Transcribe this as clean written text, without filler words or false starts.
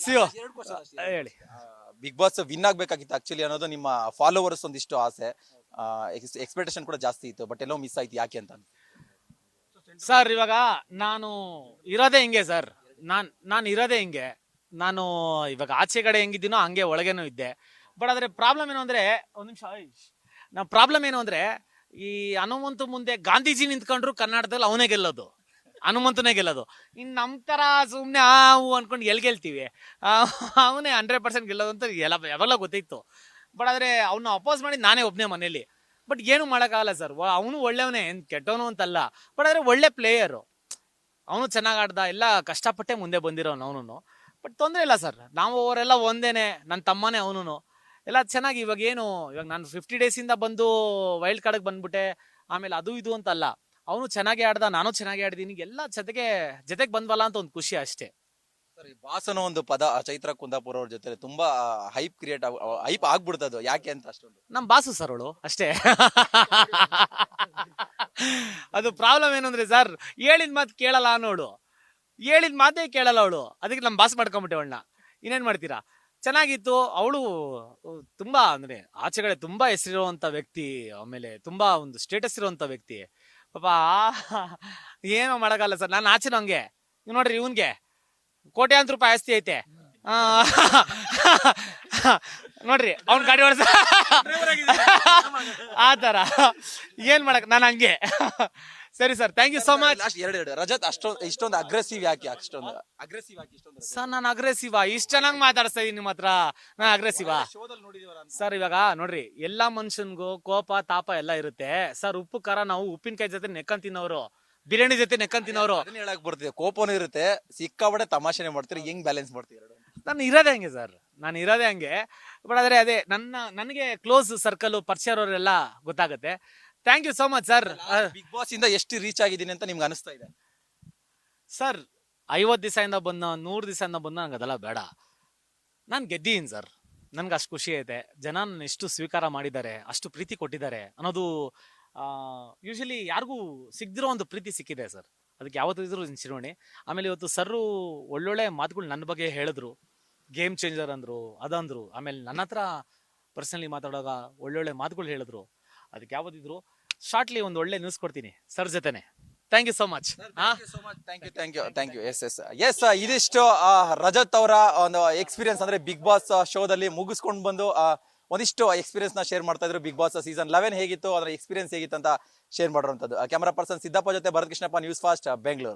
ಸಿಯೋ ಹೇಳಿ. Big boss win ಆಗ್ಬೇಕಾಗಿತ್ತು actually ಅನ್ನೋದು ನಿಮ್ಮ ಫಾಲೋವರ್ಸ್ ಒಂದಿಷ್ಟು ಆಸೆ, ಎಕ್ಸ್ಪೆಕ್ಟೇಷನ್ ಕೂಡ ಜಾಸ್ತಿ ಇತ್ತು, ಬಟ್ ಎಲ್ಲೋ ಮಿಸ್ ಆಯ್ತು. ಯಾಕೆ ಅಂತ ಸರ್ ಇವಾಗ ನಾನು ಇರೋದೇ ಹಿಂಗೆ ಸರ್. ನಾನು ಇರೋದೇ ಹಿಂಗೆ. ನಾನು ಇವಾಗ ಆಚೆ ಕಡೆ ಹೆಂಗಿದ್ದೀನೋ ಹಂಗೆ ಒಳಗೇನೂ ಇದ್ದೆ. ಬಟ್ ಆದ್ರೆ ಪ್ರಾಬ್ಲಮ್ ಏನು ಅಂದ್ರೆ, ಒಂದ್ ನಿಮಿಷ, ನಾ ಪ್ರಾಬ್ಲಮ್ ಏನು ಅಂದ್ರೆ, ಈ ಹನುಮಂತು ಮುಂದೆ ಗಾಂಧೀಜಿ ನಿಂತ್ಕೊಂಡ್ರು ಕರ್ನಾಟಕದಲ್ಲಿ ಅವನೇ ಗೆಲ್ಲೋದು, ಹನುಮಂತನೇ ಗೆಲ್ಲೋದು. ಇನ್ನು ನಮ್ಮ ತರ ಸುಮ್ಮನೆ ಹೂ ಅನ್ಕೊಂಡು ಗೆಲ್ತೀವಿ, ಅವನೇ 100% ಗೆಲ್ಲೋದು ಅಂತ ಯಾವಾಗಲೂ ಗೊತ್ತಿತ್ತು. ಬಟ್ ಆದ್ರೆ ಅವನ್ನ ಅಪೋಸ್ ಮಾಡಿ ನಾನೇ ಒಬ್ಬನೇ ಮನೇಲಿ. ಬಟ್ ಏನು ಮಾಡೋಕ್ಕಾಗಲ್ಲ ಸರ್. ಅವನು ಒಳ್ಳೆಯವನೇ, ಏನ್ ಕೆಟ್ಟವನು ಅಂತಲ್ಲ. ಬಟ್ ಆದ್ರೆ ಒಳ್ಳೆ ಪ್ಲೇಯರು, ಅವನು ಚೆನ್ನಾಗ್ ಆಡ್ದ, ಎಲ್ಲ ಕಷ್ಟಪಟ್ಟೆ ಮುಂದೆ ಬಂದಿರೋನು ಅವನು. ಬಟ್ ತೊಂದರೆ ಇಲ್ಲ ಸರ್, ನಾವು ಅವರೆಲ್ಲ ಒಂದೇನೆ, ನನ್ನ ತಮ್ಮನೇ ಅವನು, ಎಲ್ಲ ಚೆನ್ನಾಗಿ. ಇವಾಗ ನಾನು 50 days ಇಂದ ಬಂದು ವೈಲ್ಡ್ ಕಾರ್ಡ್ಗೆ ಬಂದ್ಬಿಟ್ಟೆ. ಆಮೇಲೆ ಅದು ಇದು ಅಂತಲ್ಲ, ಅವನು ಚೆನ್ನಾಗಿ ಆಡ್ದ, ನಾನು ಚೆನ್ನಾಗಿ ಆಡಿದೀನಿ, ಎಲ್ಲ ಜೊತೆಗೆ ಬಂದ್ವಲ್ಲ ಅಂತ ಒಂದು ಖುಷಿ ಅಷ್ಟೇ. ಸರ್, ಈ ಬಾಸ್ ಅನ್ನೋ ಒಂದು ಪದ ಚೈತ್ರ ಕುಂದಾಪುರ ಅವ್ರ ಜೊತೆ ತುಂಬಾ ಹೈಪ್ ಆಗ್ಬಿಡ್ತದು. ಯಾಕೆ ಅಂತ ಅಷ್ಟೊಂದು? ನಮ್ ಬಾಸು ಸರ್ ಅವಳು ಅಷ್ಟೇ. ಅದು ಪ್ರಾಬ್ಲಮ್ ಏನು ಅಂದ್ರೆ ಸರ್, ಹೇಳಿದ ಮಾತು ಕೇಳಲ್ಲ ಅನ್ನೋಳು, ಹೇಳಿದ ಮಾತೇ ಕೇಳಲ್ಲ ಅವಳು. ಅದಕ್ಕೆ ನಮ್ ಬಾಸ್ ಮಾಡ್ಕೊಂಬಿಟ್ಟೆ ಅವಳನ್ನ. ಇನ್ನೇನ್ ಮಾಡ್ತೀರಾ? ಚೆನ್ನಾಗಿತ್ತು. ಅವಳು ತುಂಬಾ ಅಂದ್ರೆ ಆಚೆಗಡೆ ತುಂಬಾ ಹೆಸರಿರುವಂತ ವ್ಯಕ್ತಿ, ಆಮೇಲೆ ತುಂಬಾ ಒಂದು ಸ್ಟೇಟಸ್ ಇರುವಂತ ವ್ಯಕ್ತಿ. ಪಾಪ ಏನೋ ಮಾಡಕ್ಕಾಗಲ್ಲ ಸರ್. ನಾನು ಆಚೆನೂ ಹಂಗೆ. ನೋಡ್ರಿ, ಇವನ್ಗೆ ಕೋಟ್ಯಾಂತರ ರೂಪಾಯಿ ಆಸ್ತಿ ಐತೆ. ನೋಡ್ರಿ, ಅವ್ನ್ ಗಾಡಿ ಓಡಿಸ ಆತರ. ಏನ್ ಮಾಡಕ್, ನಾನು ಹಂಗೆ. ಸರಿ sir, thank you so much. ಎರಡು ರಜತ್ ಇಷ್ಟೊಂದು ಅಗ್ರೆಸಿವ್ ಯಾಕೆ? ಸರ್ ನಾನು ಅಗ್ರೆಸಿವಾ? ಇಷ್ಟ ಚೆನ್ನಾಗಿ ಮಾತಾಡ್ತಾ ಇದೀನಿ ನಿಮ್ಮ ಹತ್ರ. ನಾನು ಅಗ್ರೆಸಿವಾ ಸರ್? ಇವಾಗ ನೋಡ್ರಿ, ಎಲ್ಲಾ ಮನುಷ್ಯನ್ಗೂ ಕೋಪ ತಾಪ ಎಲ್ಲ ಇರುತ್ತೆ ಸರ್. ಉಪ್ಪು ಖಾರ ನಾವು ಉಪ್ಪಿನಕಾಯಿ ಜೊತೆ ನೆಕ್ಕಂಡ್ ತಿನ್ನೋರು, ಬಿರಿಯಾನಿ ಜೊತೆ ನೆಕ್ಕಂಡ್ ತಿನ್ನೋರು. ಹೇಳಕ್ ಬರ್ತಿದೆ, ಕೋಪನೂ ಇರುತ್ತೆ, ಸಿಕ್ಕಾಬಡೆ ತಮಾಷೆನೆ ಮಾಡ್ತೀರಿ. ಹೆಂಗ್ ಬ್ಯಾಲೆನ್ಸ್ ಮಾಡ್ತೀರಿ? ನಾನು ಇರೋದೇ ಹಂಗೆ ಸರ್, ನಾನು ಇರೋದೇ ಹಂಗೆ. ಬಟ್ ಆದ್ರೆ ಅದೇ ನನಗೆ ಕ್ಲೋಸ್ ಸರ್ಕಲ್, ಪರಿಚಯ ಅವರೆಲ್ಲ ಗೊತ್ತಾಗುತ್ತೆ. Thank you so much sir. Bigg Boss ಇಂದ ಎಷ್ಟು ರೀಚ್ ಆಗಿದ್ದೀನಿ ಅಂತ ನಿಮ್ಗೆ ಅನಿಸ್ತಾ ಇದೆ? ಸರ್ 50 ದಿವಸದಿಂದ ಬಂದ, 100 ದಿವಸದಿಂದ ಬಂದ, ನಂಗೆ ಅದೆಲ್ಲ ಬೇಡ. ನಾನು ಗೆದ್ದೀನಿ ಸರ್, ನನ್ಗೆ ಅಷ್ಟು ಖುಷಿ ಐತೆ. ಜನ ನನ್ನ ಎಷ್ಟು ಸ್ವೀಕಾರ ಮಾಡಿದ್ದಾರೆ, ಅಷ್ಟು ಪ್ರೀತಿ ಕೊಟ್ಟಿದ್ದಾರೆ ಅನ್ನೋದು ಯೂಶಲಿ ಯಾರಿಗೂ ಸಿಗದಿರೋ ಒಂದು ಪ್ರೀತಿ ಸಿಕ್ಕಿದೆ ಸರ್. ಅದಕ್ಕೆ ಯಾವತ್ತೂ ಇದ್ರು ಚಿರೋಣಿ. ಆಮೇಲೆ ಇವತ್ತು ಸರ್ರು ಒಳ್ಳೊಳ್ಳೆ ಮಾತುಗಳು ನನ್ನ ಬಗ್ಗೆ ಹೇಳಿದ್ರು, ಗೇಮ್ ಚೇಂಜರ್ ಅಂದ್ರು, ಅದಂದ್ರು. ಆಮೇಲೆ ನನ್ನ ಹತ್ರ ಪರ್ಸನಲಿ ಮಾತಾಡುವಾಗ ಒಳ್ಳೊಳ್ಳೆ ಮಾತುಗಳು ಹೇಳಿದ್ರು. ಅದಕ್ಕೆ ಯಾವತ್ತಿದ್ರು ಶಾರ್ಟ್ಲಿ ಒಂದು ಒಳ್ಳೆ ನ್ಯೂಸ್ ಕೊಡ್ತೀನಿ ಸರ್ ಜೊತೆನೆ. Thank you so much. Thank you. Yes, ಇದಿಷ್ಟು ರಜತ್ ಅವರ ಒಂದು ಎಕ್ಸ್ಪೀರಿಯನ್ಸ್. ಅಂದ್ರೆ ಬಿಗ್ ಬಾಸ್ ಶೋದಲ್ಲಿ ಮುಗಿಸ್ಕೊಂಡು ಬಂದು ಒಂದಿಷ್ಟು ಎಕ್ಸ್ಪೀರಿಯನ್ಸ್ ನ ಶೇರ್ ಮಾಡ್ತಾ ಇದ್ರು. ಬಿಗ್ ಬಾಸ್ ಸೀಸನ್ 11 ಹೇಗಿತ್ತು, ಅದರ ಎಕ್ಸ್ಪೀರಿಯನ್ಸ್ ಹೇಗಿತ್ತು ಅಂತ ಶೇರ್ ಮಾಡಿರುವಂತದ್ದು. ಕ್ಯಾಮರಾ ಪರ್ಸನ್ ಸಿದ್ದಪ್ಪ ಜೊತೆ ಭರತ್ ಕೃಷ್ಣಪ್ಪ, ನ್ಯೂಸ್ ಫಾಸ್ಟ್, ಬೆಂಗಳೂರು.